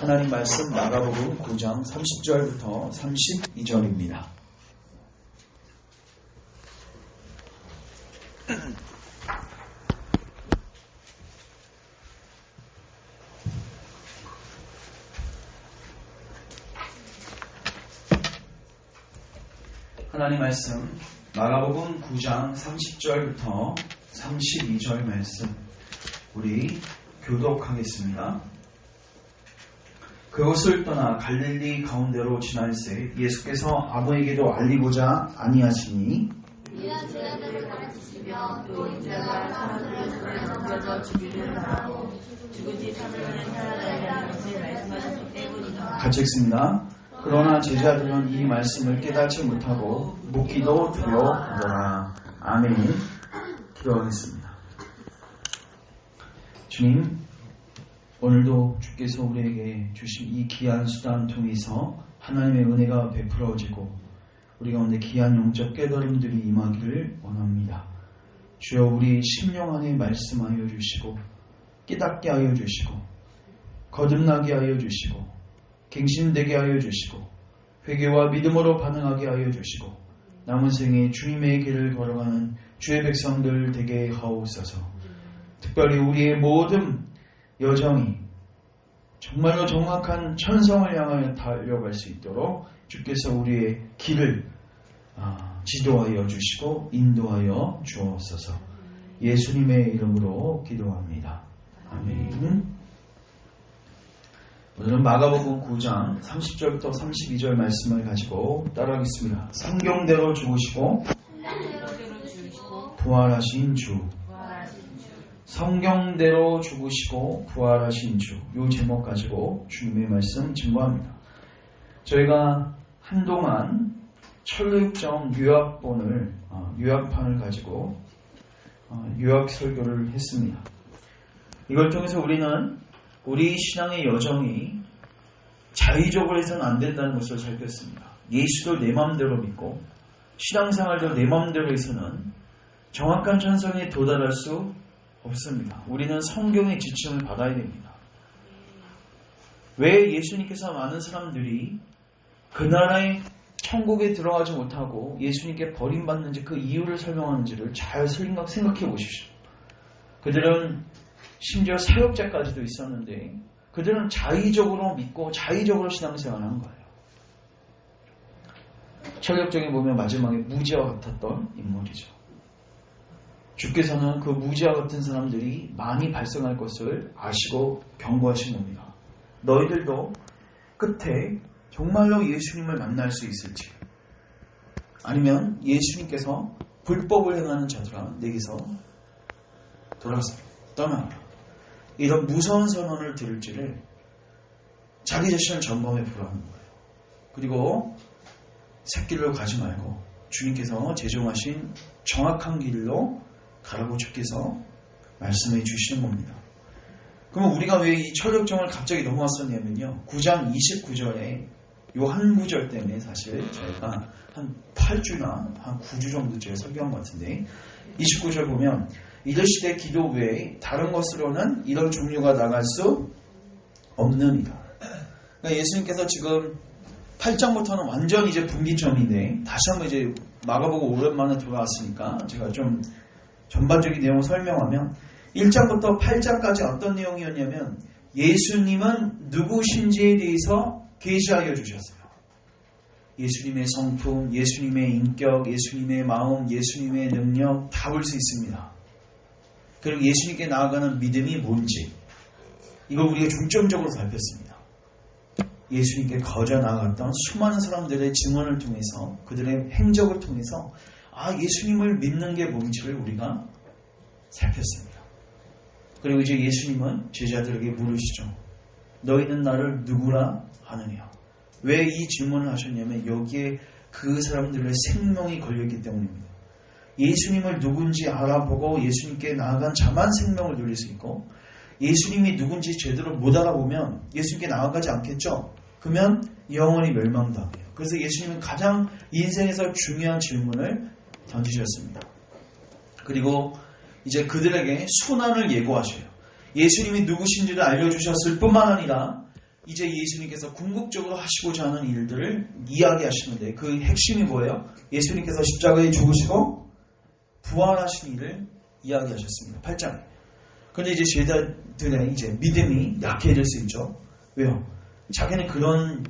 하나님 말씀 마가복음 9장 30절부터 32절입니다. 하나님 말씀 마가복음 9장 30절부터 32절 말씀 우리 교독하겠습니다. 그곳을 떠나 갈릴리 가운데로 지날새 예수께서 아무에게도 알리고자 아니하시니 이는 제자들을 가르치시며 또 인자가 사람들을 넘겨져 죽이려 하고 죽은 지 3일을 살아나리라는 것을 말씀하셨기 때문이다. 같이 읽습니다. 그러나 제자들은 이 말씀을 깨닫지 못하고 묻기도 두려워하더라. 아멘. 기도하겠습니다. 주님, 오늘도 주께서 우리에게 주신 이 귀한 수단 통해서 하나님의 은혜가 베풀어지고 우리 가운데 귀한 영적 깨달음들이 임하기를 원합니다. 주여 우리 심령 안에 말씀하여 주시고 깨닫게 하여 주시고 거듭나게 하여 주시고 갱신되게 하여 주시고 회개와 믿음으로 반응하게 하여 주시고 남은 생에 주님의 길을 걸어가는 주의 백성들 되게 하옵소서. 특별히 우리의 모든 여정이 정말로 정확한 천성을 향하여 달려갈 수 있도록 주께서 우리의 길을 지도하여 주시고 인도하여 주옵소서. 예수님의 이름으로 기도합니다. 아멘. 오늘은 마가복음 9장 30절부터 32절 말씀을 가지고 따라하겠습니다. 성경대로 죽으시고 부활하신 주. 성경대로 죽으시고 부활하신 주. 이 제목 가지고 주님의 말씀 증거합니다. 저희가 한동안 철육점 유학판을 가지고 유학 설교를 했습니다. 이걸 통해서 우리는 우리 신앙의 여정이 자의적으로 해서는 안 된다는 것을 살폈습니다. 예수도 내 마음대로 믿고 신앙생활도 내 마음대로 해서는 정확한 천성에 도달할 수 없습니다. 우리는 성경의 지침을 받아야 됩니다. 왜 예수님께서 많은 사람들이 그 나라의 천국에 들어가지 못하고 예수님께 버림받는지 그 이유를 설명하는지를 잘 생각해 보십시오. 그들은 심지어 사역자까지도 있었는데 그들은 자의적으로 믿고 자의적으로 신앙생활을 한 거예요. 철력적인 보면 마지막에 무지와 같았던 인물이죠. 주께서는 그 무지와 같은 사람들이 많이 발생할 것을 아시고 경고하신 겁니다. 너희들도 끝에 정말로 예수님을 만날 수 있을지 아니면 예수님께서 불법을 행하는 자들아 내게서 돌아서 떠나라. 이런 무서운 선언을 들을지를 자기 자신을 점검해 보라는 거예요. 그리고 샛길로 가지 말고 주님께서 제정하신 정확한 길로 가라고 주께서 말씀해 주시는 겁니다. 그럼 우리가 왜 이 철력정을 갑자기 넘어왔었냐면요. 9장 29절에 이 한 구절 때문에 사실 저희가 한 8주나 한 9주 정도째 설교한 것 같은데 29절 보면 이르시되 기도 외에 다른 것으로는 이런 종류가 나갈 수 없느니라. 그러니까 예수님께서 지금 8장부터는 완전 이제 분기점인데 다시 한번 이제 마가복음 오랜만에 돌아왔으니까 제가 좀 전반적인 내용을 설명하면 1장부터 8장까지 어떤 내용이었냐면 예수님은 누구신지에 대해서 계시하여 주셨어요. 예수님의 성품, 예수님의 인격, 예수님의 마음, 예수님의 능력 다 볼 수 있습니다. 그리고 예수님께 나아가는 믿음이 뭔지 이걸 우리가 중점적으로 살폈습니다. 예수님께 거저 나아갔던 수많은 사람들의 증언을 통해서 그들의 행적을 통해서 예수님을 믿는 게 뭔지를 우리가 살폈습니다. 그리고 이제 예수님은 제자들에게 물으시죠. 너희는 나를 누구라 하느냐. 왜 이 질문을 하셨냐면 여기에 그 사람들의 생명이 걸려있기 때문입니다. 예수님을 누군지 알아보고 예수님께 나아간 자만 생명을 누릴 수 있고 예수님이 누군지 제대로 못 알아보면 예수님께 나아가지 않겠죠. 그러면 영원히 멸망당해요. 그래서 예수님은 가장 인생에서 중요한 질문을 던지셨습니다. 그리고 이제 그들에게 순환을 예고하셔요. 예수님이 누구신지를 알려주셨을 뿐만 아니라 이제 예수님께서 궁극적으로 하시고자 하는 일들을 이야기하시는데 그 핵심이 뭐예요? 예수님께서 십자가에 죽으시고 부활하신 일을 이야기하셨습니다. 8장. 근데 이제 제자들의 이제 믿음이 약해질 수 있죠. 왜요? 자기는 그런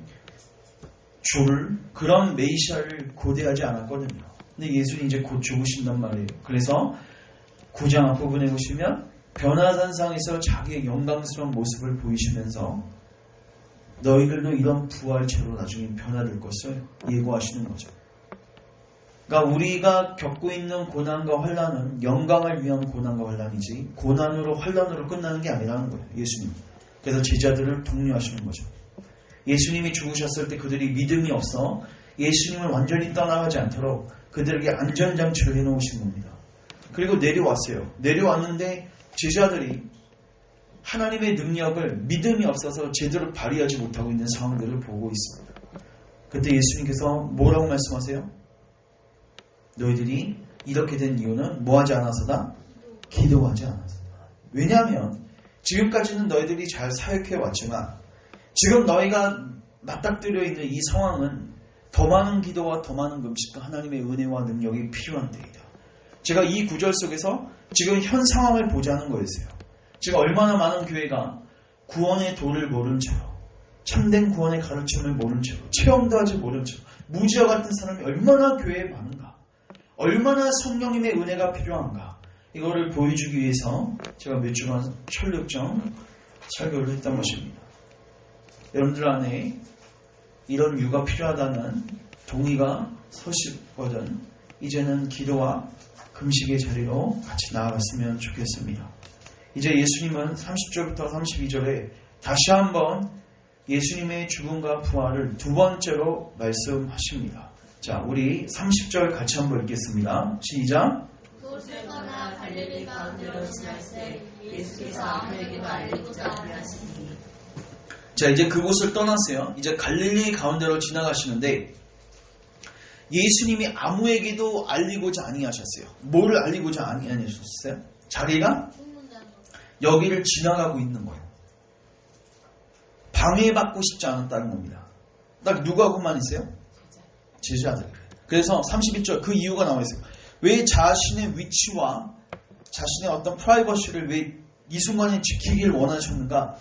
그런 메시아를 고대하지 않았거든요. 근데 예수님이 이제 곧 죽으신단 말이에요. 그래서 9장 앞부분에 보시면 변화산상에서 자기의 영광스러운 모습을 보이시면서 너희들도 이런 부활체로 나중에 변화될 것을 예고하시는 거죠. 그러니까 우리가 겪고 있는 고난과 환난은 영광을 위한 고난과 환난이지 고난으로 환난으로 끝나는 게 아니라는 거예요. 예수님. 그래서 제자들을 독려하시는 거죠. 예수님이 죽으셨을 때 그들이 믿음이 없어 예수님을 완전히 떠나가지 않도록 그들에게 안전장치를 해놓으신 겁니다. 그리고 내려왔어요. 내려왔는데 제자들이 하나님의 능력을 믿음이 없어서 제대로 발휘하지 못하고 있는 상황들을 보고 있습니다. 그때 예수님께서 뭐라고 말씀하세요? 너희들이 이렇게 된 이유는 뭐하지 않아서다? 기도하지 않아서다. 왜냐하면 지금까지는 너희들이 잘 사역해 왔지만 지금 너희가 맞닥뜨려 있는 이 상황은 더 많은 기도와 더 많은 금식과 하나님의 은혜와 능력이 필요한 때이다. 제가 이 구절 속에서 지금 현 상황을 보자는 거였어요. 지금 얼마나 많은 교회가 구원의 도를 모른 채로 참된 구원의 가르침을 모른 채로 체험도 하지 모른 채로 무지와 같은 사람이 얼마나 교회에 많은가, 얼마나 성령님의 은혜가 필요한가, 이거를 보여주기 위해서 제가 몇 주간 철력정 설교를 했던 것입니다. 여러분들 안에 이런 유가 필요하다는 동의가 서시거든 이제는 기도와 금식의 자리로 같이 나아갔으면 좋겠습니다. 이제 예수님은 30절부터 32절에 다시 한번 예수님의 죽음과 부활을 두 번째로 말씀하십니다. 자, 우리 30절 같이 한번 읽겠습니다. 시작. 그곳을 떠나 갈릴리 가운데로 지날새 예수께서 아무에게도 알리고자 하시니. 자, 이제 그곳을 떠났어요. 이제 갈릴리 가운데로 지나가시는데 예수님이 아무에게도 알리고자 아니하셨어요. 뭐를 알리고자 아니하셨어요? 자기가 여기를 지나가고 있는 거예요. 방해받고 싶지 않았다는 겁니다. 딱 누구하고만 있어요? 제자들. 그래서 31절 그 이유가 나와 있어요. 왜 자신의 위치와 자신의 어떤 프라이버시를 왜 이 순간에 지키기를 원하셨는가?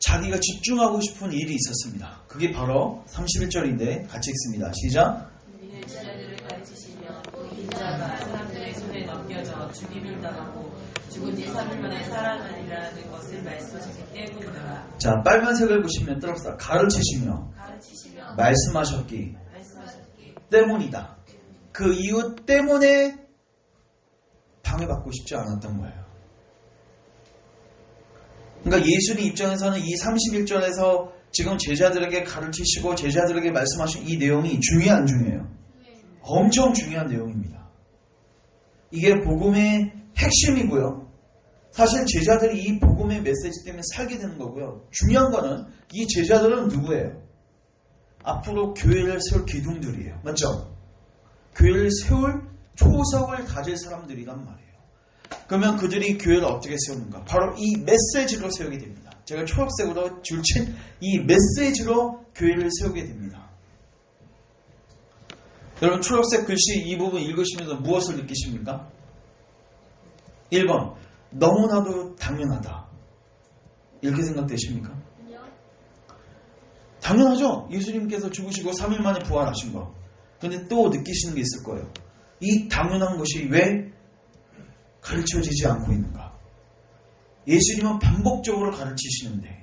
자기가 집중하고 싶은 일이 있었습니다. 그게 바로 31절인데 같이 읽습니다. 시작. 이는 제자들을 가르치시며 또 인자가 사람들의 손에 넘겨져 죽임을 당하고 죽은 지 3일 만에 살아나리라는 것을 말씀하셨기 때문이다. 자, 빨간색을 보시면 뜰었다. 가르치시며 말씀하셨기 때문이다. 그 이유 때문에 방해받고 싶지 않았던 거예요. 그러니까 예수님 입장에서는 이 31절에서 지금 제자들에게 가르치시고 제자들에게 말씀하신 이 내용이 중요해 안 중요해요? 엄청 중요한 내용입니다. 이게 복음의 핵심이고요. 사실 제자들이 이 복음의 메시지 때문에 살게 되는 거고요. 중요한 거는 이 제자들은 누구예요? 앞으로 교회를 세울 기둥들이에요. 맞죠? 교회를 세울 초석을 다질 사람들이란 말이에요. 그러면 그들이 교회를 어떻게 세우는가? 바로 이 메시지로 세우게 됩니다. 제가 초록색으로 줄친 이 메시지로 교회를 세우게 됩니다. 여러분 초록색 글씨 이 부분 읽으시면서 무엇을 느끼십니까? 1번 너무나도 당연하다. 이렇게 생각되십니까? 당연하죠. 예수님께서 죽으시고 3일 만에 부활하신 거. 근데 또 느끼시는 게 있을 거예요. 이 당연한 것이 왜 가르쳐지지 않고 있는가? 예수님은 반복적으로 가르치시는데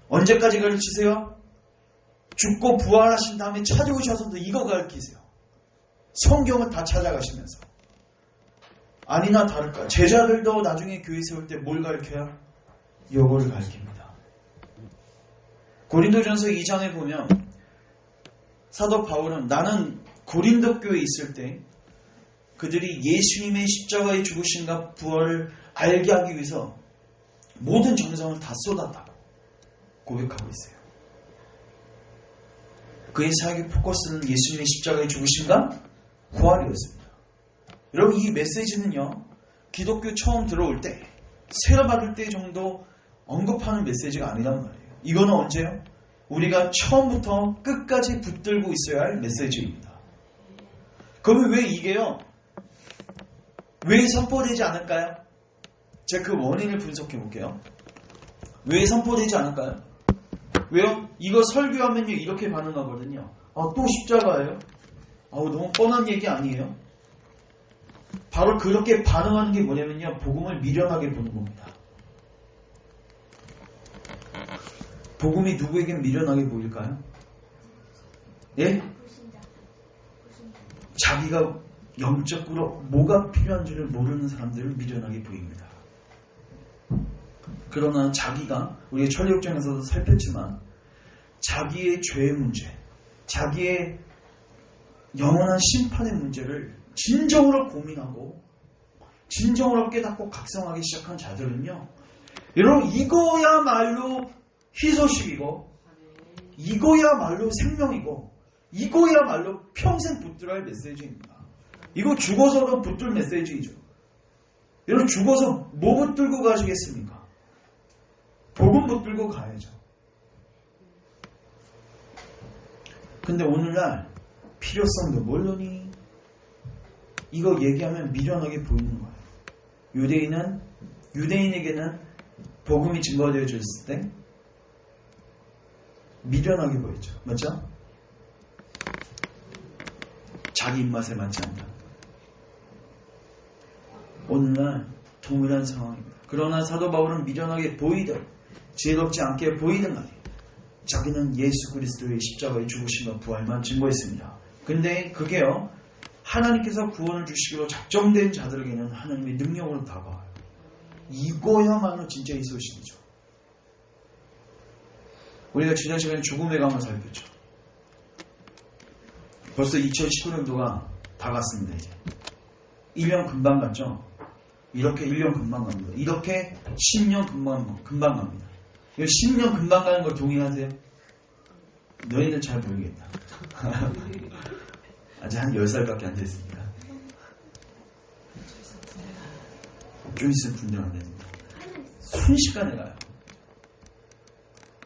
언제까지 가르치세요? 죽고 부활하신 다음에 찾아오셔서도 이거 가르치세요. 성경을 다 찾아가시면서. 아니나 다를까 제자들도 나중에 교회 세울 때 뭘 가르쳐요? 요거를 가르칩니다. 고린도전서 2장에 보면 사도 바울은 나는 고린도 교회에 있을 때 그들이 예수님의 십자가의 죽으심과 부활을 알게 하기 위해서 모든 정성을 다 쏟았다고 고백하고 있어요. 그의 사역의 포커스는 예수님의 십자가의 죽으심과 부활이었습니다. 여러분 이 메시지는요. 기독교 처음 들어올 때 세례받을 때 정도 언급하는 메시지가 아니란 말이에요. 이거는 언제요? 우리가 처음부터 끝까지 붙들고 있어야 할 메시지입니다. 그러면 왜 이게요? 왜 선포되지 않을까요? 제가 그 원인을 분석해 볼게요. 왜 선포되지 않을까요? 왜요? 이거 설교하면요 이렇게 반응하거든요. 또 십자가예요? 너무 뻔한 얘기 아니에요? 바로 그렇게 반응하는 게 뭐냐면요, 복음을 미련하게 보는 겁니다. 복음이 누구에겐 미련하게 보일까요? 예? 자기가 영적으로 뭐가 필요한 줄을 모르는 사람들을 미련하게 보입니다. 그러나 자기가, 우리가 천리역정에서도 살폈지만 자기의 죄의 문제, 자기의 영원한 심판의 문제를 진정으로 고민하고 진정으로 깨닫고 각성하기 시작한 자들은요, 여러분 이거야말로 희소식이고 이거야말로 생명이고 이거야말로 평생 붙들어야 할 메시지입니다. 이거 죽어서도 붙들 메시지이죠. 여러분 죽어서 뭐 붙들고 가시겠습니까? 복음 붙들고 가야죠. 근데 오늘날 필요성도 모르니 이거 얘기하면 미련하게 보이는 거예요. 유대인에게는 복음이 증거되어졌을 때 미련하게 보였죠. 맞죠? 자기 입맛에 맞지 않다. 오늘날 동일한 상황입니다. 그러나 사도 바울은 미련하게 보이든 지혜롭지 않게 보이든 간에 자기는 예수 그리스도의 십자가의 죽으심과 부활만 증거했습니다. 근데 그게요, 하나님께서 구원을 주시기로 작정된 자들에게는 하나님의 능력으로 다가와요. 이거야말로 진짜 이 소식이죠. 우리가 지난 시간에 죽음의 강을 살폈죠. 벌써 2019년도가 다 갔습니다. 이제 1년 금방 갔죠. 이렇게 1년 금방 갑니다. 이렇게 10년 금방 갑니다. 10년 금방 가는 걸 동의하세요? 너희는 잘 모르겠다. 아직 한 10살밖에 안 됐습니다. 좀 있으면 군대 안 됩니다. 순식간에 가요.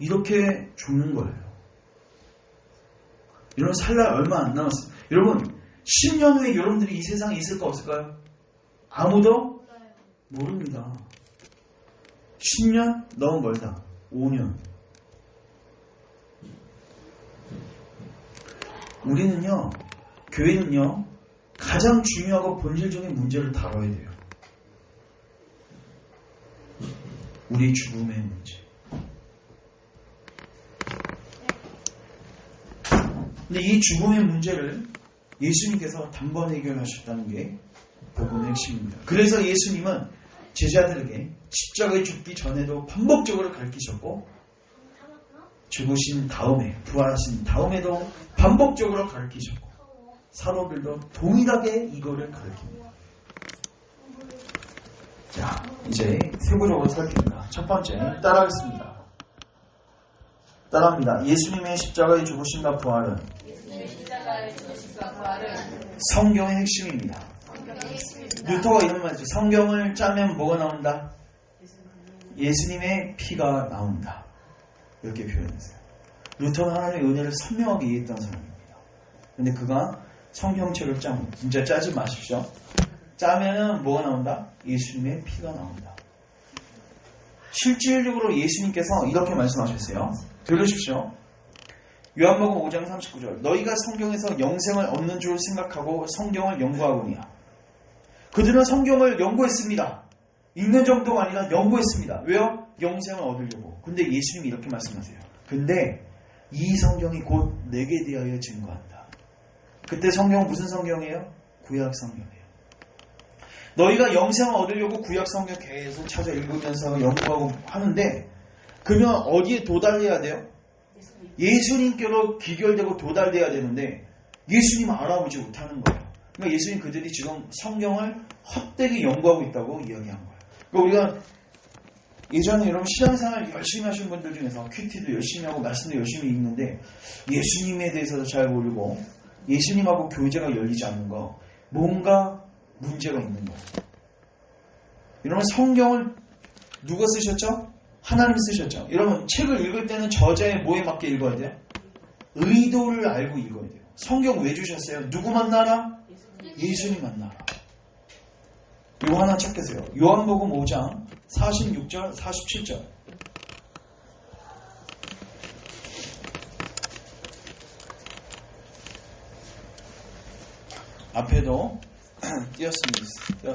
이렇게 죽는 거예요. 여러분 살 날 얼마 안 남았어요. 여러분 10년 후에 여러분들이 이 세상에 있을까 없을까요? 아무도 모릅니다. 10년 너무 멀다. 5년. 우리는요, 교회는요, 가장 중요하고 본질적인 문제를 다뤄야 돼요. 우리 죽음의 문제. 근데 이 죽음의 문제를 예수님께서 단번에 해결하셨다는 게 복음의 핵심입니다. 그래서 예수님은 제자들에게 십자가에 죽기 전에도 반복적으로 가르치셨고, 죽으신 다음에, 부활하신 다음에도 반복적으로 가르치셨고, 사도들도 동일하게 이거를 가르칩니다. 자, 이제 세부적으로 살핍니다. 첫 번째, 따라하겠습니다. 따라합니다. 예수님의 십자가의 죽으심과 부활은 성경의 핵심입니다. 루터가 이런 말이죠. 성경을 짜면 뭐가 나온다? 예수님의 피가 나온다. 이렇게 표현했어요. 루터는 하나님의 은혜를 선명하게 이해했던 사람입니다. 근데 그가 성경책을 짜면, 진짜 짜지 마십시오. 짜면은 뭐가 나온다? 예수님의 피가 나온다. 실질적으로 예수님께서 이렇게 말씀하셨어요. 들으십시오. 요한복음 5장 39절. 너희가 성경에서 영생을 얻는 줄 생각하고 성경을 연구하거니와. 그들은 성경을 연구했습니다. 읽는 정도가 아니라 연구했습니다. 왜요? 영생을 얻으려고. 근데 예수님이 이렇게 말씀하세요. 근데 이 성경이 곧 내게 대하여 증거한다. 그때 성경은 무슨 성경이에요? 구약 성경이에요. 너희가 영생을 얻으려고 구약 성경 계속 찾아 읽으면서 연구하고 하는데, 그러면 어디에 도달해야 돼요? 예수님께로 기결되고 도달돼야 되는데 예수님 알아보지 못하는 거예요. 그러니까 예수님 그들이 지금 성경을 헛되게 연구하고 있다고 이야기한 거예요. 그러니까 우리가 예전에 여러분 신앙생활 열심히 하신 분들 중에서 큐티도 열심히 하고 말씀도 열심히 읽는데 예수님에 대해서도 잘 모르고 예수님하고 교제가 열리지 않는 거, 뭔가 문제가 있는 거예요. 여러분 성경을 누가 쓰셨죠? 하나님 쓰셨죠. 여러분 책을 읽을 때는 저자의 뭐에 맞게 읽어야 돼요? 의도를 알고 읽어야 돼요. 성경 왜 주셨어요? 누구 만나라? 예수님 만나라. 이거 하나 찾겠어요. 요한복음 5장 46절 47절. 앞에도 띄었습니다.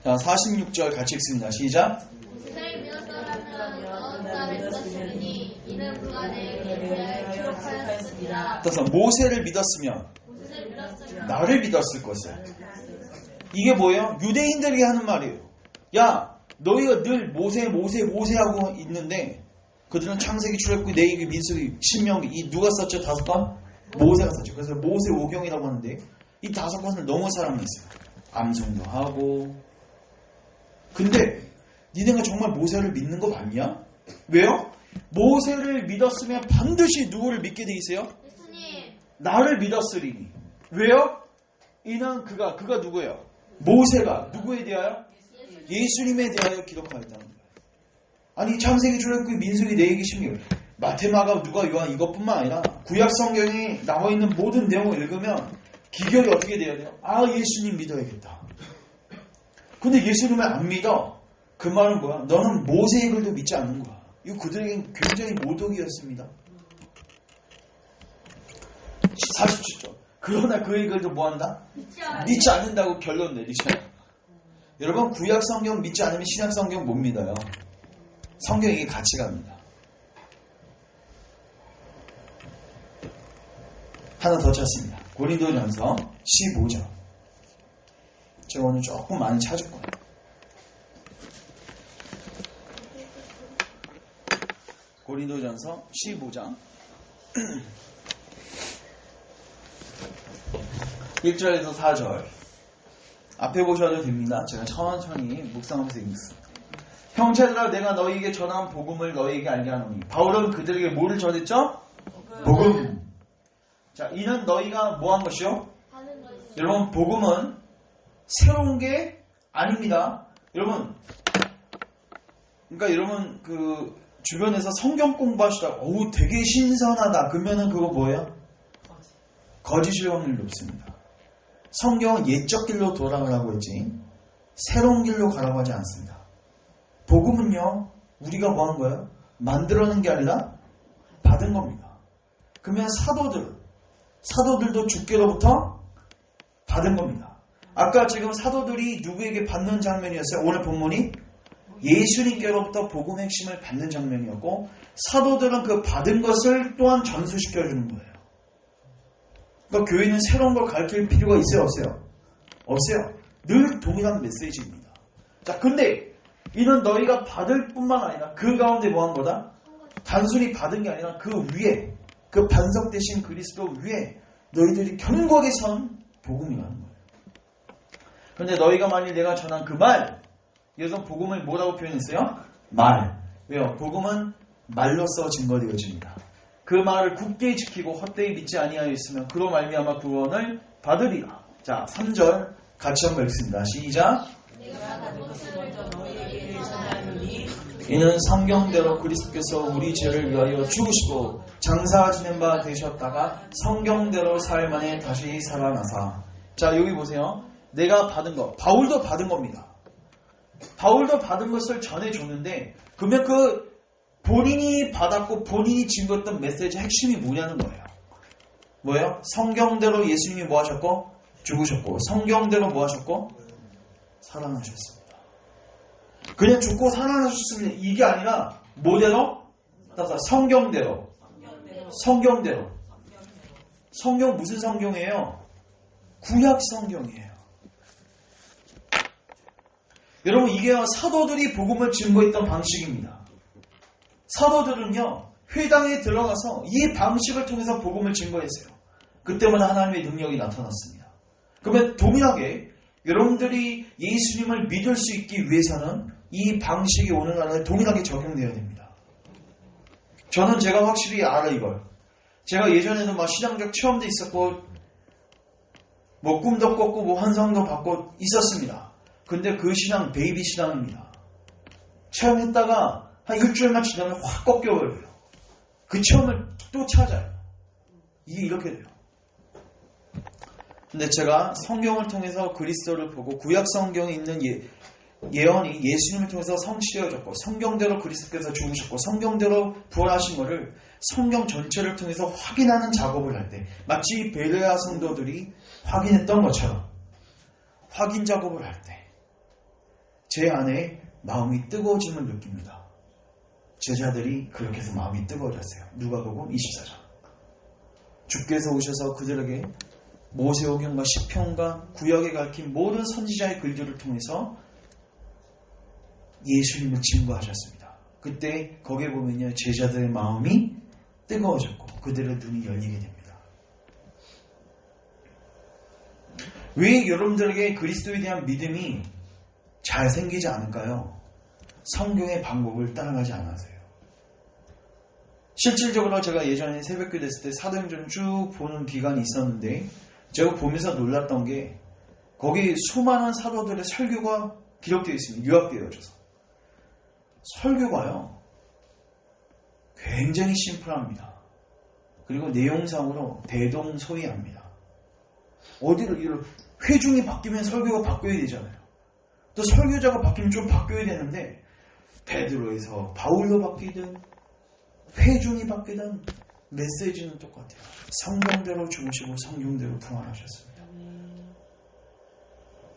자, 46절 같이 읽습니다. 시작. 모세를 믿었더라면 어떤 나를 믿었으니 이는 그가 내게 대하여 기록하였으니라. 따라서 모세를 믿었으면 모세를 믿었으면 나를 믿었을 것을. 이게 뭐예요? 유대인들이 하는 말이에요. 야, 너희가 늘 모세 하고 있는데 그들은 창세기, 출애굽기, 레위기, 민수기, 신명기 이 누가 썼죠? 5권? 모세가 썼죠. 그래서 모세 오경이라고 하는데 이 5권을 넘은 사람이 있어요. 암송도 하고. 근데 니네가 정말 모세를 믿는 거 맞냐? 왜요? 모세를 믿었으면 반드시 누구를 믿게 돼 있어요? 예수님. 나를 믿었으리니. 왜요? 이는 그가 누구예요? 모세가 누구에 대하여? 예수님에 대하여 기록하였다는 거예요. 아니 창세기, 출애굽기, 민수기, 레위기, 신명기, 마태마가, 누가, 요한 이것뿐만 아니라 구약 성경에 나와 있는 모든 내용을 읽으면 기결이 어떻게 돼야 돼요? 아, 예수님 믿어야겠다. 근데 예수님을 안 믿어. 그 말은 뭐야? 너는 모세의 글도 믿지 않는 거야. 이거 그들에겐 굉장히 모독이었습니다. 47절. 그러나 그의 글도 뭐한다? 믿지 않는다고 결론 내리셔요. 여러분 구약 성경 믿지 않으면 신약 성경 못 믿어요. 성경이 같이 갑니다. 하나 더 찾습니다. 고린도전서 15장. 제가 오늘 조금 많이 찾을 거예요. 고린도전서 15장 1절에서 4절. 앞에 보셔도 됩니다. 제가 천천히 묵상하면서 읽겠습니다. 형제들아, 내가 너희에게 전한 복음을 너희에게 알게 하노니. 바울은 그들에게 뭐를 전했죠? 복음. 자, 이는 너희가 뭐 한 것이요? 여러분, 복음은 새로운 게 아닙니다. 여러분, 그러니까 여러분 그 주변에서 성경 공부하시다가 어우 되게 신선하다 그러면은 그거 뭐예요? 거짓일 확률이 높습니다. 성경은 옛적 길로 돌아가라고 했지 새로운 길로 가라고 하지 않습니다. 복음은요, 우리가 뭐 하는 거예요? 만들어낸 게 아니라 받은 겁니다. 그러면 사도들도 주께로부터 받은 겁니다. 아까 지금 사도들이 누구에게 받는 장면이었어요? 오늘 본문이 예수님께로부터 복음의 핵심을 받는 장면이었고, 사도들은 그 받은 것을 또한 전수시켜주는 거예요. 그러니까 교회는 새로운 걸 가르칠 필요가 있어요? 없어요? 없어요. 늘 동일한 메시지입니다. 자, 근데 이는 너희가 받을 뿐만 아니라 그 가운데 뭐 한 거다? 단순히 받은 게 아니라 그 위에, 그 반석 대신 그리스도 위에 너희들이 견고하게 선 복음이라는 거예요. 그런데 너희가 만일 내가 전한 그 말, 여기서 복음을 뭐라고 표현했어요? 말. 왜요? 복음은 말로써 증거되어집니다. 그 말을 굳게 지키고 헛되이 믿지 아니하였으면 그로 말미암아 구원을 받으리라. 자, 3절 같이 한번 읽습니다. 시작. 이는 성경대로 그리스도께서 우리 죄를 위하여 죽으시고 장사 지낸 바 되셨다가 성경대로 사흘 만에 다시 살아나사. 자, 여기 보세요. 내가 받은 거, 바울도 받은 겁니다. 바울도 받은 것을 전해줬는데, 그러면 그 본인이 받았고 본인이 증거했던 메시지 핵심이 뭐냐는 거예요. 뭐예요? 성경대로 예수님이 뭐 하셨고? 죽으셨고, 성경대로 뭐 하셨고? 살아나셨습니다. 그냥 죽고 살아나셨으면 이게 아니라 뭐대로? 성경대로. 성경대로. 성경 무슨 성경이에요? 구약 성경이에요. 여러분, 이게 사도들이 복음을 증거했던 방식입니다. 사도들은요, 회당에 들어가서 이 방식을 통해서 복음을 증거했어요. 그때마다 하나님의 능력이 나타났습니다. 그러면 동일하게 여러분들이 예수님을 믿을 수 있기 위해서는 이 방식이 오늘날에 동일하게 적용되어야 됩니다. 저는 제가 확실히 알아 이걸. 제가 예전에는 막 신앙적 체험도 있었고, 뭐 꿈도 꿨고, 뭐 환상도 받고 있었습니다. 근데 그 신앙 베이비 신앙입니다. 체험했다가 한 일주일만 지나면 확 꺾여버려요. 그 체험을 또 찾아요. 이게 이렇게 돼요. 근데 제가 성경을 통해서 그리스도를 보고 구약 성경에 있는 예언이 예수님을 통해서 성취되어졌고 성경대로 그리스도께서 죽으셨고 성경대로 부활하신 것을 성경 전체를 통해서 확인하는 작업을 할 때 마치 베레아 성도들이 확인했던 것처럼 확인 작업을 할 때 제 안에 마음이 뜨거워짐을 느낍니다. 제자들이 그렇게 해서 마음이 뜨거워졌어요. 누가복음 24장. 주께서 오셔서 그들에게 모세오경과 시편과 구약에 가르친 모든 선지자의 글들을 통해서 예수님을 증거하셨습니다. 그때 거기에 보면요, 제자들의 마음이 뜨거워졌고 그들의 눈이 열리게 됩니다. 왜 여러분들에게 그리스도에 대한 믿음이 잘 생기지 않을까요? 성경의 방법을 따라가지 않아서요. 실질적으로 제가 예전에 새벽기도 됐을 때 사도행전 쭉 보는 기간이 있었는데 제가 보면서 놀랐던 게 거기 수많은 사도들의 설교가 기록되어 있습니다. 요약되어져서. 설교가요. 굉장히 심플합니다. 그리고 내용상으로 대동소이합니다. 어디를 회중이 바뀌면 설교가 바뀌어야 되잖아요. 또 설교자가 바뀌면 좀 바뀌어야 되는데 베드로에서 바울로 바뀌든 회중이 바뀌든 메시지는 똑같아요. 성경대로 죽으시고 성경대로 부활하셨습니다.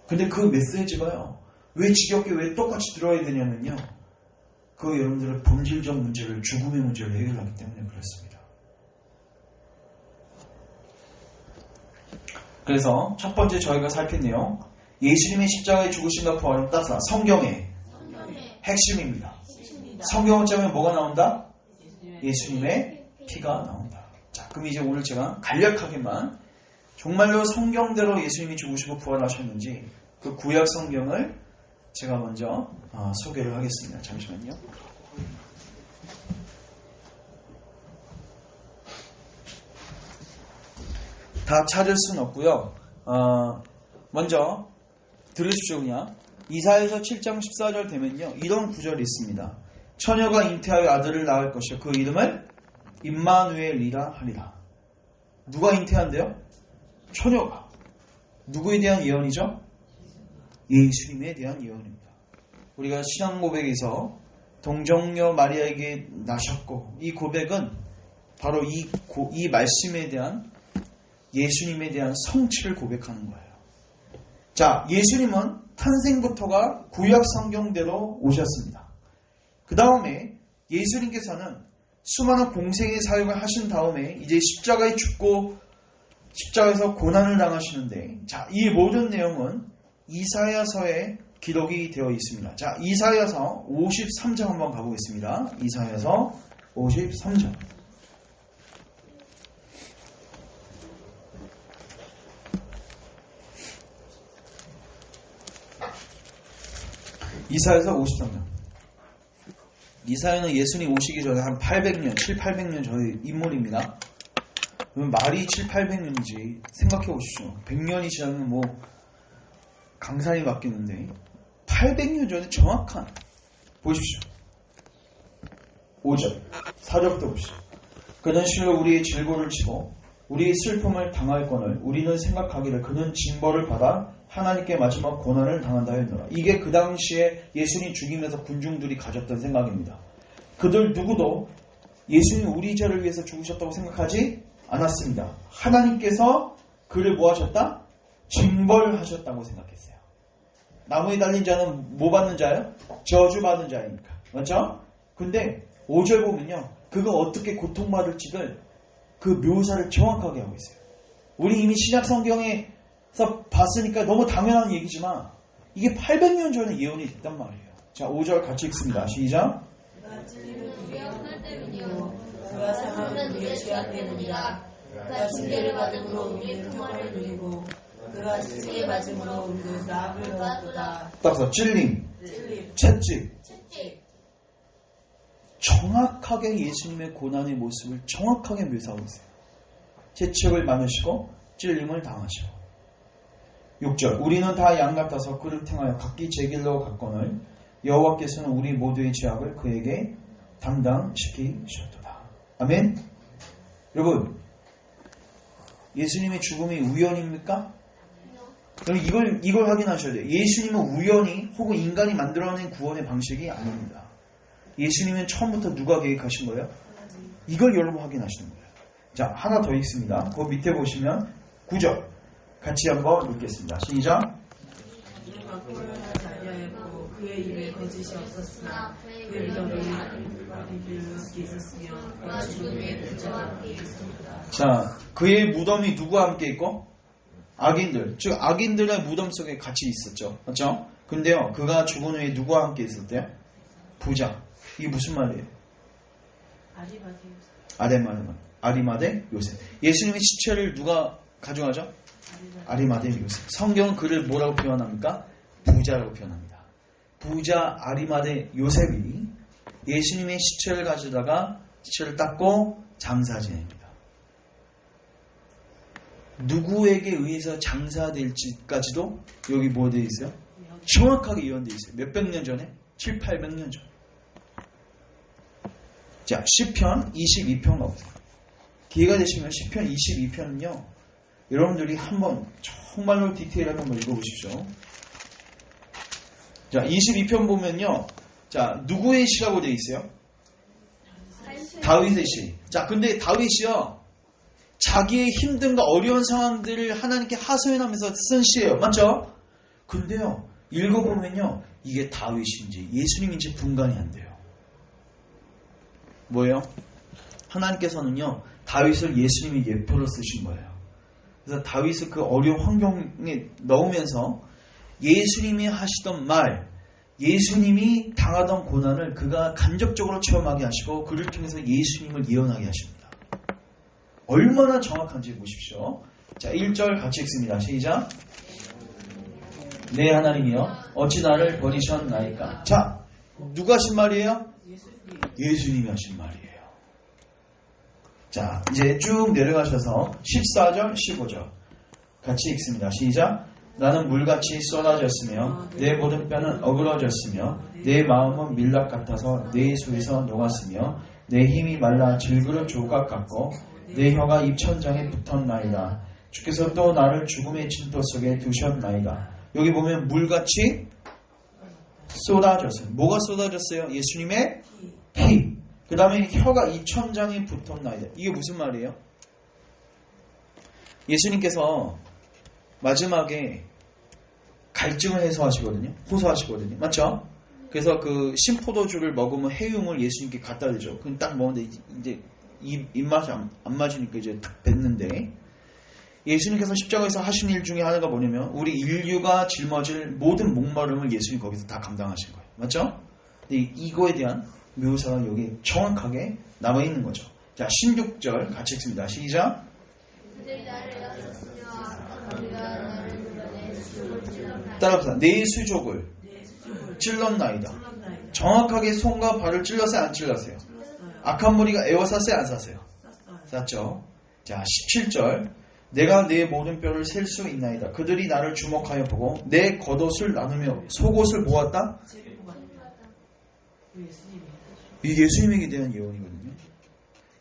근데 그 메시지가요. 왜 지겹게 왜 똑같이 들어야 되냐면요. 그 여러분들의 본질적 문제를 죽음의 문제를 해결하기 때문에 그렇습니다. 그래서 첫 번째 저희가 살핀 내용 예수님의 십자가의 죽으심과 부활은 따라 성경의 핵심입니다. 성경을 짜면 뭐가 나온다? 예수님의 피가 나온다. 자, 그럼 이제 오늘 제가 간략하게만 정말로 성경대로 예수님이 죽으시고 부활하셨는지 그 구약 성경을 제가 먼저 소개를 하겠습니다. 잠시만요. 다 찾을 수는 없고요. 먼저 들으십시오. 그냥 이사야서 7장 14절 되면요. 이런 구절이 있습니다. 처녀가 잉태하여 아들을 낳을 것이요 그 이름을 임마누엘이라 하리라. 누가 잉태한대요? 처녀가. 누구에 대한 예언이죠? 예수님에 대한 예언입니다. 우리가 신앙 고백에서 동정녀 마리아에게 나셨고 이 고백은 바로 이 말씀에 대한 예수님에 대한 성취를 고백하는 거예요. 자, 예수님은 탄생부터가 구약 성경대로 오셨습니다. 그 다음에 예수님께서는 수많은 공생의 사역을 하신 다음에 이제 십자가에 죽고 십자가에서 고난을 당하시는데 자, 이 모든 내용은 이사야서에 기록이 되어 있습니다. 자, 이사야서 53장 한번 가보겠습니다. 이사야서 53장. 이사야서 53장. 이사야는 예수님 오시기 전에 한 800년, 7, 800년 전의 인물입니다. 그러면 말이 7, 800년이지 생각해 보십시오. 100년이 지나면 뭐 강산이 바뀌는데 800년 전에 정확한 보십시오. 5절 4절부터 보십시오. 그는 실로 우리의 질고를 치고 우리의 슬픔을 당할거늘 우리는 생각하기를 그는 징벌을 받아 하나님께 마지막 고난을 당한다 했노라. 이게 그 당시에 예수님 죽이면서 군중들이 가졌던 생각입니다. 그들 누구도 예수님 우리 죄를 위해서 죽으셨다고 생각하지 않았습니다. 하나님께서 그를 뭐 하셨다? 징벌하셨다고 생각했어요. 나무에 달린 자는 뭐 받는 자예요? 저주받는 자이니까. 맞죠? 근데 5절 보면요. 그가 어떻게 고통받을지를 그 묘사를 정확하게 하고 있어요. 우리 이미 신약 성경에서 봤으니까 너무 당연한 얘기지만 이게 800년 전에 예언이 됐단 말이에요. 자, 5절 같이 읽습니다. 시작. 그가 찔림을 우리의 험날 때문이요 그가 상함은 우리의 죄악 때문이라. 그가 징계를 받음으로 우리의 평화를 누리고 그가 지지에 맞음으로 우리도 나음을 받았도다. 따라서 찔림, 채찍. 정확하게 예수님의 고난의 모습을 정확하게 묘사하고 있어요. 채찍을 맞으시고 찔림을 당하시고. 6절 우리는 다 양 같아서 그를 행하여 각기 제 길로 갔거늘 여호와께서는 우리 모두의 죄악을 그에게 담당시키셨도다. 아멘. 여러분, 예수님의 죽음이 우연입니까? 그럼 이걸 확인하셔야 돼요. 예수님은 우연히 혹은 인간이 만들어낸 구원의 방식이 아닙니다. 예수님은 처음부터 누가 계획하신 거예요? 이걸 여러분 확인하시는 거예요. 자, 하나 더 있습니다. 그 밑에 보시면 9절 같이 한번 읽겠습니다. 시작. 그의 입에 거짓이 없었으나 그의 믿음이 있었으며 그가 죽음의 부자와 함께 있었다. 자, 그의 무덤이 누구와 함께 있고? 악인들, 즉 악인들의 무덤 속에 같이 있었죠. 맞죠? 근데요, 그가 죽은 후에 누구와 함께 있었대요? 부자. 이게 무슨 말이에요? 아리마대 요셉. 예수님의 시체를 누가 가져가죠? 아리마대 요셉. 성경은 그를 뭐라고 표현합니까? 부자라고 표현합니다. 부자 아리마대 요셉이 예수님의 시체를 가져다가 시체를 닦고 장사 지냅니다. 누구에게 의해서 장사될지까지도 여기 뭐 되어 있어요? 정확하게 예언되어 있어요. 몇백 년 전에? 7, 800년 전. 자, 시편 22편 가보세요. 기회가 되시면 시편 22편은요, 여러분들이 한번 정말로 디테일하게 한번 읽어보십시오. 자, 22편 보면요, 자, 누구의 시라고 되어 있어요? 다윗의 시. 자, 근데 다윗이요, 자기의 힘든과 어려운 상황들을 하나님께 하소연하면서 쓴 시예요. 맞죠? 근데요, 읽어보면요, 이게 다윗인지 예수님인지 분간이 안 돼요. 뭐예요? 하나님께서는요, 다윗을 예수님의 예표로 쓰신 거예요. 그래서 다윗을 그 어려운 환경에 넣으면서 예수님이 하시던 말, 예수님이 당하던 고난을 그가 간접적으로 체험하게 하시고 그를 통해서 예수님을 예언하게 하십니다. 얼마나 정확한지 보십시오. 자, 1절 같이 읽습니다. 시작. 내 하나님이여 어찌 나를 버리셨나이까. 자, 누가 하신 말이에요? 예수님이 하신 말이에요. 자, 이제 쭉 내려가셔서 14절, 15절 같이 읽습니다. 시작. 나는 물같이 쏟아졌으며 내 모든 뼈는 어그러졌으며 내 마음은 밀랍 같아서 내 속에서 녹았으며 내 힘이 말라 질그릇 조각 같고 내 혀가 입천장에 붙었나이다. 주께서 또 나를 죽음의 진토 속에 두셨나이다. 여기 보면 물같이 쏟아졌어요. 뭐가 쏟아졌어요? 예수님의 피. 그 다음에 혀가 입천장에 붙었나이다. 이게 무슨 말이에요? 예수님께서 마지막에 갈증을 해소하시거든요. 호소하시거든요. 맞죠? 그래서 그 신포도주를 먹으면 해흉을 예수님께 갖다 대죠. 그럼 딱 먹는데 이제 입맛이 안 맞으니까 이제 탁 뱉는데, 예수님께서 십자가에서 하신 일 중에 하나가 뭐냐면 우리 인류가 짊어질 모든 목마름을 예수님 거기서 다 감당하신 거예요. 맞죠? 근데 이거에 대한 묘사가 여기 정확하게 남아있는 거죠. 자, 16절 같이 읽습니다. 시작. 따라합시다. 내 수족을 찔렀나이다. 정확하게 손과 발을 찔렀어요? 안 찔렀어요? 악한 무리가 애워쌌어요? 안 쌌어요? 쌌죠. 자, 17절. 내가 내 모든 뼈를 셀 수 있나이다. 그들이 나를 주목하여 보고 내 겉옷을 나누며 속옷을 모았다. 이 예수님에게 대한 예언이거든요.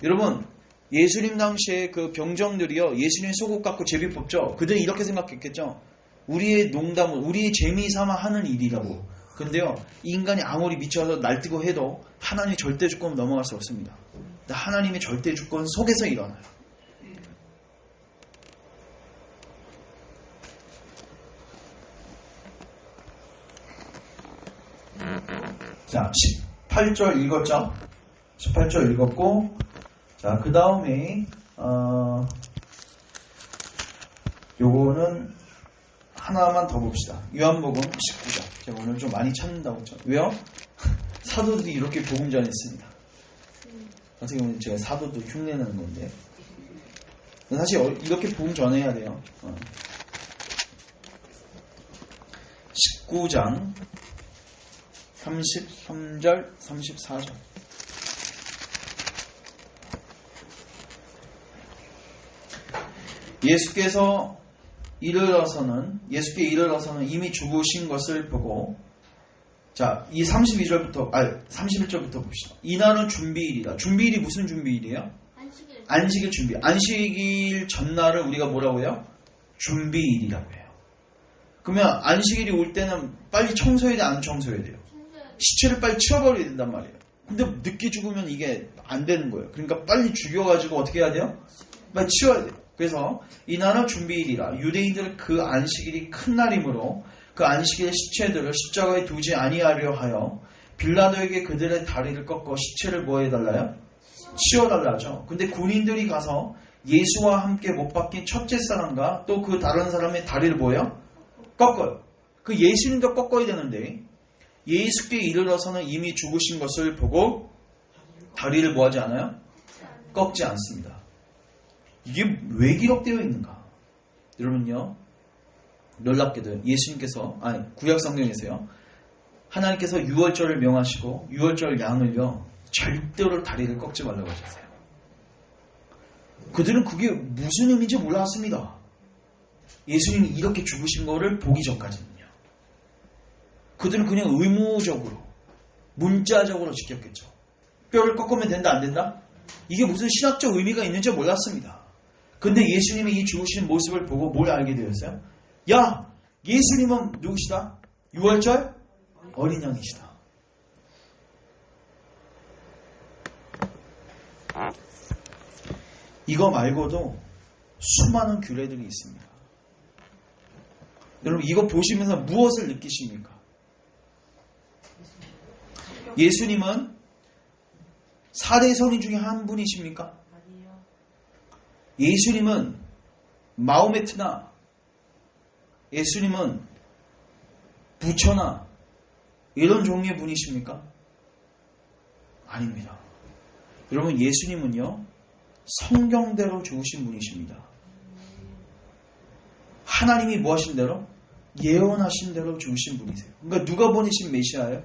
여러분, 예수님 당시에 그 병정들이요, 예수님 속옷 갖고 제비 뽑죠. 그들이 이렇게 생각했겠죠. 우리의 농담을, 우리의 재미삼아 하는 일이라고. 근데요, 인간이 아무리 미쳐서 날뛰고 해도 하나님의 절대 주권 넘어갈 수 없습니다. 하나님의 절대 주권 속에서 일어나요. 자, 18절 읽었죠? 18절 읽었고, 자, 그 다음에 요거는 하나만 더 봅시다. 요한복음 19장. 제가 오늘 좀 많이 찾는다고 했죠. 왜요? 사도들이 이렇게 복음 전했습니다. 어떻게 보면 제가 사도도 흉내내는 건데, 사실 이렇게 복음 전해야 돼요. 19장 33절 34절. 예수께 이르러서는 이미 죽으신 것을 보고 자, 이 31절부터 봅시다. 이날은 준비일이다. 준비일이 무슨 준비일이에요? 안식일 준비. 안식일 전날을 우리가 뭐라고 해요? 준비일이라고 해요. 그러면 안식일이 올 때는 빨리 청소해야 돼, 안 청소해야 돼요? 시체를 빨리 치워버려야 된단 말이에요. 근데 늦게 죽으면 이게 안 되는 거예요. 그러니까 빨리 죽여가지고 어떻게 해야 돼요? 빨리 치워야 돼요. 그래서 이날은 준비일이라. 유대인들은 그 안식일이 큰 날이므로 그 안식일의 시체들을 십자가에 두지 아니하려 하여 빌라도에게 그들의 다리를 꺾어 시체를 뭐 해달라요? 치워달라죠. 근데 군인들이 가서 예수와 함께 못 박힌 첫째 사람과 또 그 다른 사람의 다리를 뭐예요? 꺾어요. 그 예수님도 꺾어야 되는데 예수께 이르러서는 이미 죽으신 것을 보고 다리를 뭐하지 않아요? 꺾지 않습니다. 이게 왜 기록되어 있는가? 여러분요, 놀랍게도 예수님께서, 구약 성경에서요, 하나님께서 유월절을 명하시고 유월절 양을요 절대로 다리를 꺾지 말라고 하셨어요. 그들은 그게 무슨 의미인지 몰랐습니다. 예수님이 이렇게 죽으신 거를 보기 전까지는요. 그들은 그냥 의무적으로, 문자적으로 지켰겠죠. 뼈를 꺾으면 된다, 안 된다? 이게 무슨 신학적 의미가 있는지 몰랐습니다. 근데 예수님이 이 죽으시는 모습을 보고 뭘 알게 되었어요? 야, 예수님은 누구시다? 유월절 어린 양이시다. 이거 말고도 수많은 규례들이 있습니다. 여러분 이거 보시면서 무엇을 느끼십니까? 예수님은 4대 성인 중에 한 분이십니까? 예수님은 마호메트나 예수님은 부처나 이런 종류의 분이십니까? 아닙니다. 여러분 예수님은요 성경대로 죽으신 분이십니다. 하나님이 뭐 하신 대로? 예언하신 대로 죽으신 분이세요. 그러니까 누가 보내신 메시아예요?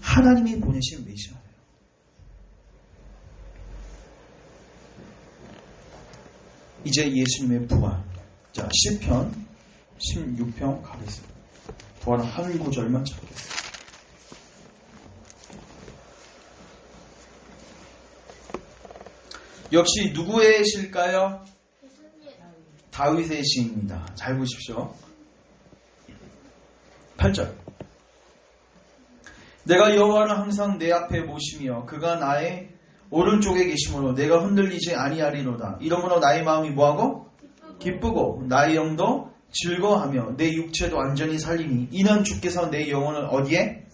하나님이 보내신 메시아예요. 이제 예수님의 부활. 자, 시편 16편 가겠습니다. 부활은 한 구절만 찾겠습니다. 역시 누구의 시일까요? 다윗의 시입니다. 잘 보십시오. 8절. 내가 여호와를 항상 내 앞에 모시며 그가 나의 오른쪽에 계심으로 내가 흔들리지 아니하리로다. 이러므로 나의 마음이 뭐하고? 기쁘고 나의 영도 즐거워하며 내 육체도 완전히 살리니 이는 주께서 내 영혼을 어디에?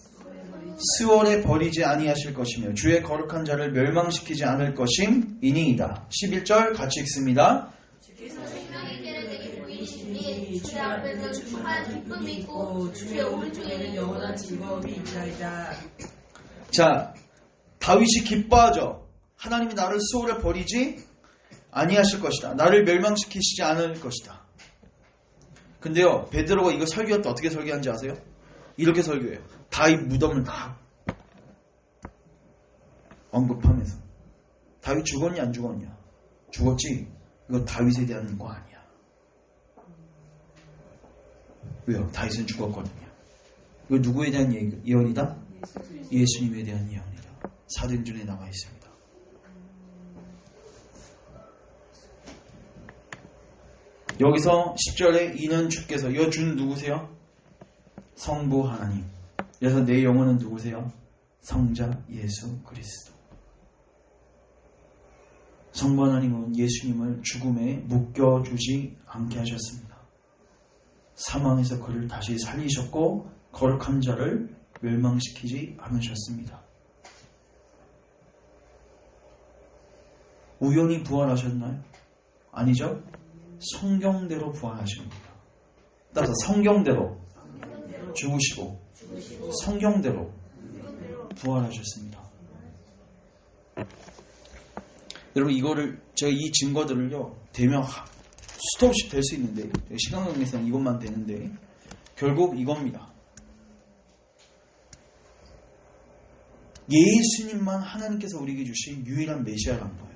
스월에 버리지 아니하실 것이며 주의 거룩한 자를 멸망시키지 않을 것임이니이다. 11절 같이 읽습니다. 주께서 생명의 길을 내게 보이시니 주의 앞에서 충만한 기쁨이 있고 주의 오른쪽에는 영원한 즐거움이 있나이다. 자, 다윗이 기뻐하죠. 하나님이 나를 스월에 버리지 아니하실 것이다. 나를 멸망시키시지 않을 것이다. 근데요, 베드로가 이거 설교할 때 어떻게 설교하는지 아세요? 이렇게 설교해요. 다윗 무덤을 다 언급하면서 다윗 죽었냐 안 죽었냐? 죽었지. 이거 다윗에 대한 거 아니야. 왜요? 다윗은 죽었거든요. 이거 누구에 대한 예언이다? 예수님에 대한 예언이다. 사도행전에 나와 있습니다. 여기서 10절에 이는 주께서, 이 준 누구세요? 성부 하나님. 그래서 내 영혼은 누구세요? 성자 예수 그리스도. 성부 하나님은 예수님을 죽음에 묶여주지 않게 하셨습니다. 사망에서 그를 다시 살리셨고 거룩한 자를 멸망시키지 않으셨습니다. 우연히 부활하셨나요? 아니죠? 성경대로 부활하십니다. 따라서 성경대로 죽으시고 성경대로 부활하셨습니다. 여러분 이거를 제가 이 증거들을요 대면 수도 없이 될 수 있는데 시간 관계상 이것만 되는데 결국 이겁니다. 예수님만 하나님께서 우리에게 주신 유일한 메시아라는 거예요.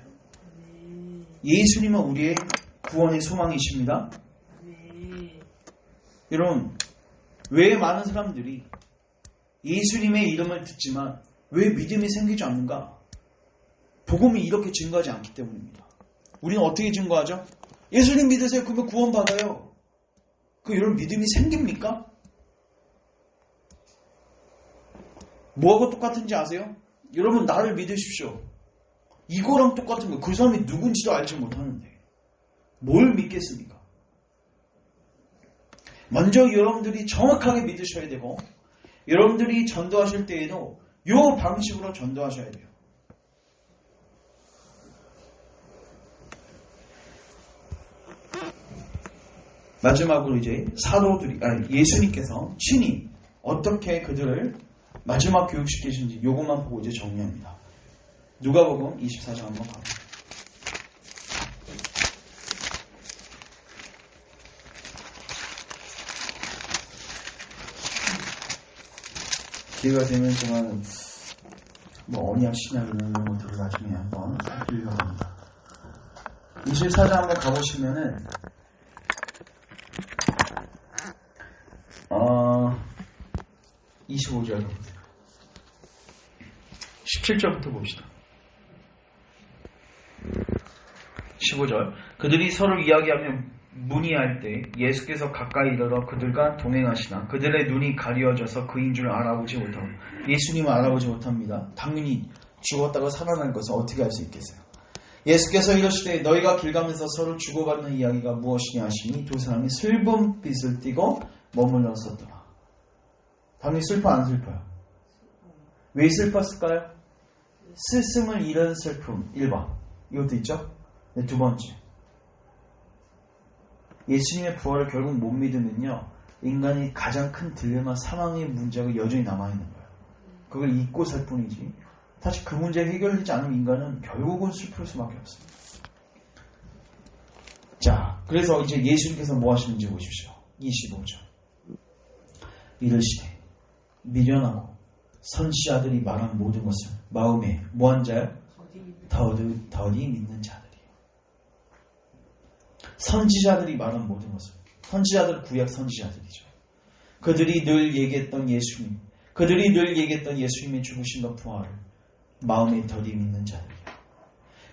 예수님은 우리의 구원의 소망이십니다. 여러분 왜 많은 사람들이 예수님의 이름을 듣지만 왜 믿음이 생기지 않는가? 복음이 이렇게 증거하지 않기 때문입니다. 우리는 어떻게 증거하죠? 예수님 믿으세요. 그러면 구원받아요. 그 여러분 믿음이 생깁니까? 뭐하고 똑같은지 아세요? 여러분 나를 믿으십시오. 이거랑 똑같은 거예요. 그 사람이 누군지도 알지 못하는데 뭘 믿겠습니까? 먼저 여러분들이 정확하게 믿으셔야 되고 여러분들이 전도하실 때에도 이 방식으로 전도하셔야 돼요. 마지막으로 이제 사도들이 예수님께서 친히 어떻게 그들을 마지막 교육시키신지 요것만 보고 이제 정리합니다. 누가복음 24장 한번 가보죠. 기회가 되면 정말 언약 신학이나 이런 것들을 나중에 한번 살피려고 합니다. 24장 한번 가보시면은 25절 보세요. 17절부터 봅시다. 15절 그들이 서로 이야기하며 문의할 때 예수께서 가까이 이르러 그들과 동행하시나 그들의 눈이 가려져서 그인 줄 알아보지 못하고 예수님을 알아보지 못합니다. 당연히 죽었다가 살아난 것을 어떻게 알 수 있겠어요? 예수께서 이러시되 너희가 길 가면서 서로 주고받는 이야기가 무엇이냐 하시니 두 사람이 슬픈 빛을 띠고 머물러 섰더라. 당연히 슬퍼 안 슬퍼요? 왜 슬펐을까요? 스승을 잃은 슬픔 1번 이것도 있죠? 네, 두 번째 예수님의 부활을 결국 못 믿으면요 인간이 가장 큰 딜레마 사망의 문제가 여전히 남아있는 거예요. 그걸 잊고 살 뿐이지 사실 그 문제가 해결되지 않으면 인간은 결국은 슬플 수밖에 없습니다. 자, 그래서 이제 예수님께서 뭐 하시는지 보십시오. 25절 이르시되 미련하고 선지자들이 말한 모든 것을 마음에 뭐한 자요? 더디 믿는 자들이요. 선지자들이 말한 모든 것을 선지자들은 구약 선지자들이죠. 그들이 늘 얘기했던 예수님 그들이 늘 얘기했던 예수님의 죽으심과 부활을 마음에 더디 믿는 자들이요.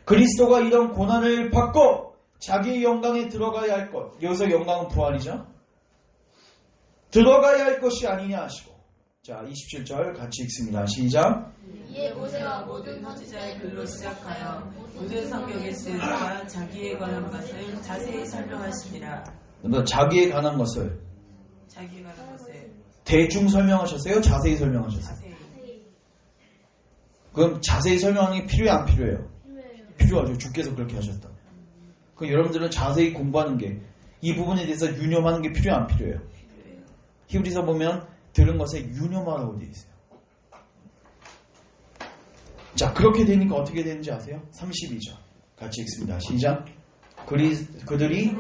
그리스도가 이런 고난을 받고 자기의 영광에 들어가야 할 것 여기서 영광은 부활이죠. 들어가야 할 것이 아니냐 하시고 자 27절 같이 읽습니다. 시작. 이에 모세와 모든 선지자의 글로 시작하여 모든 성경에 쓰인 자기에 관한 것을 자세히 설명하시니라. 자기에 관한 것을 대충 설명하셨어요? 자세히 설명하셨어요? 그럼 자세히 설명하는 게 필요해 안 필요해요? 필요하죠. 주께서 그렇게 하셨다. 그럼 여러분들은 자세히 공부하는 게 이 부분에 대해서 유념하는 게 필요해 안 필요해요? 히브리서 보면 들은 것에 유념하라고 되어 있어요. 자, 그렇게 되니까 어떻게 되는지 아세요? 32절 같이 읽습니다. 시작. 그들이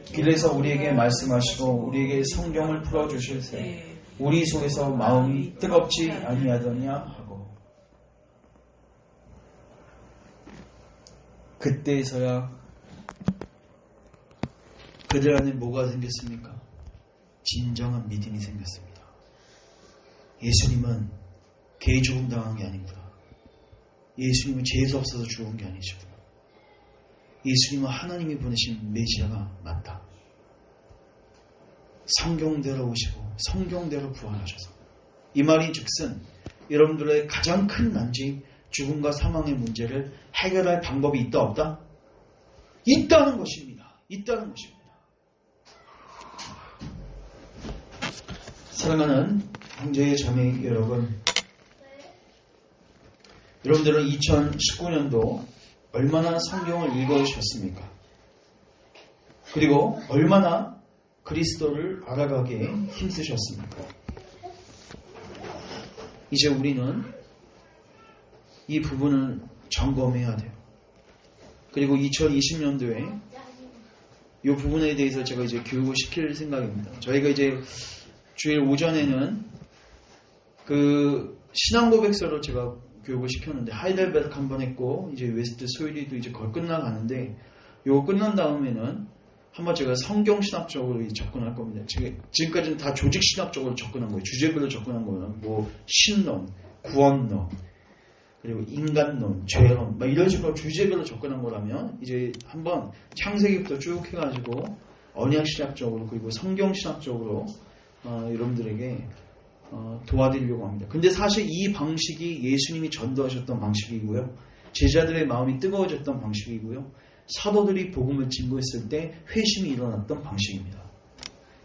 길에서 우리에게 말씀하시고 우리에게 성경을 풀어주실세 우리 속에서 마음이 뜨겁지 아니하더냐 하고 그때서야 그들 안에 뭐가 생겼습니까? 진정한 믿음이 생겼습니다. 예수님은 개 죽음 당한 게 아니구나. 예수님은 죄수 없어서 죽은 게 아니시구나. 예수님은 하나님이 보내신 메시아가 맞다. 성경대로 오시고 성경대로 부활하셔서 이 말이 즉슨 여러분들의 가장 큰 난지 죽음과 사망의 문제를 해결할 방법이 있다 없다? 있다는 것입니다. 있다는 것입니다. 사랑하는 형제 자매 여러분, 여러분들은 2019년도 얼마나 성경을 읽어주셨습니까? 그리고 얼마나 그리스도를 알아가기에 힘쓰셨습니까? 이제 우리는 이 부분을 점검해야 돼요. 그리고 2020년도에 이 부분에 대해서 제가 이제 교육을 시킬 생각입니다. 저희가 이제 주일 오전에는 그 신앙고백서로 제가 교육을 시켰는데 하이델베르크 한번 했고 이제 웨스트 소일리도 이제 거의 끝나가는데 이거 끝난 다음에는 한번 제가 성경신학적으로 접근할 겁니다. 지금까지는 다 조직신학적으로 접근한 거예요. 주제별로 접근한 거는 뭐 신론, 구원론, 그리고 인간론, 죄론 막 이런 식으로 주제별로 접근한 거라면 이제 한번 창세기부터 쭉 해가지고 언약신학적으로 그리고 성경신학적으로 여러분들에게 도와드리려고 합니다. 근데 사실 이 방식이 예수님이 전도하셨던 방식이고요. 제자들의 마음이 뜨거워졌던 방식이고요. 사도들이 복음을 증거했을 때 회심이 일어났던 방식입니다.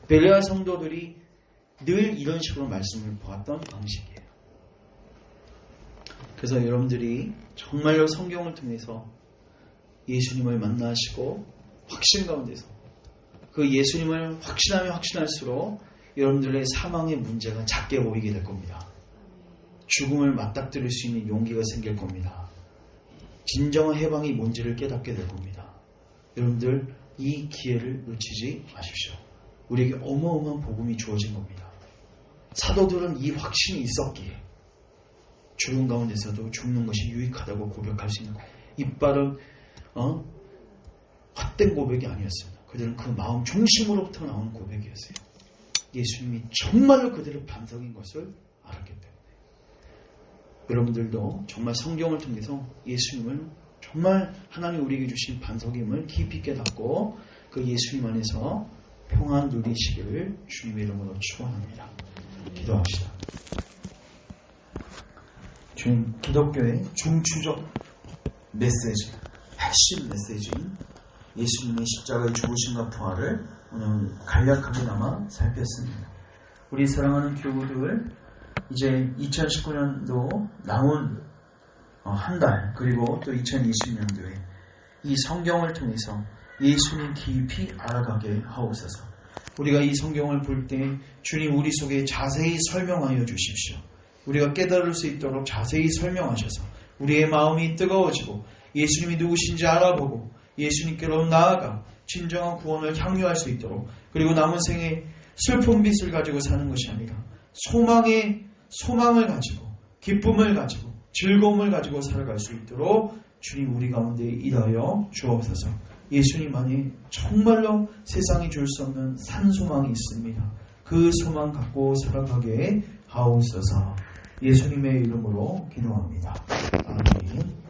베레아 성도들이 늘 이런 식으로 말씀을 보았던 방식이에요. 그래서 여러분들이 정말로 성경을 통해서 예수님을 만나시고 확신 가운데서 그 예수님을 확신하면 확신할수록 여러분들의 사망의 문제가 작게 보이게 될 겁니다. 죽음을 맞닥뜨릴 수 있는 용기가 생길 겁니다. 진정한 해방이 뭔지를 깨닫게 될 겁니다. 여러분들 이 기회를 놓치지 마십시오. 우리에게 어마어마한 복음이 주어진 겁니다. 사도들은 이 확신이 있었기에 죽음 가운데서도 죽는 것이 유익하다고 고백할 수 있는 이빨은 헛된 고백이 아니었습니다. 그들은 그 마음 중심으로부터 나온 고백이었어요. 예수님이 정말로 그들의 반석인 것을 알았기 때문에 여러분들도 정말 성경을 통해서 예수님을 정말 하나님 우리에게 주신 반석임을 깊이 깨닫고 그 예수님 안에서 평안 누리시기를 주님의 이름으로 축원합니다. 기도합시다. 주님, 기독교의 중추적 메시지, 핵심 메시지인 예수님의 십자가의 죽으심과 부활을 오늘 간략하게나마 살폈습니다. 우리 사랑하는 교우들, 이제 2019년도 남은 한 달, 그리고 또 2020년도에 이 성경을 통해서 예수님 깊이 알아가게 하옵소서. 우리가 이 성경을 볼 때 주님 우리 속에 자세히 설명하여 주십시오. 우리가 깨달을 수 있도록 자세히 설명하셔서 우리의 마음이 뜨거워지고 예수님이 누구신지 알아보고 예수님께로 나아가 진정한 구원을 향유할 수 있도록, 그리고 남은 생에 슬픈 빛을 가지고 사는 것이 아니라 소망을 가지고 기쁨을 가지고 즐거움을 가지고 살아갈 수 있도록 주님 우리 가운데 일하여 주옵소서. 예수님 안에 정말로 세상이 줄 수 없는 산소망이 있습니다. 그 소망 갖고 살아가게 하옵소서. 예수님의 이름으로 기도합니다. 아멘.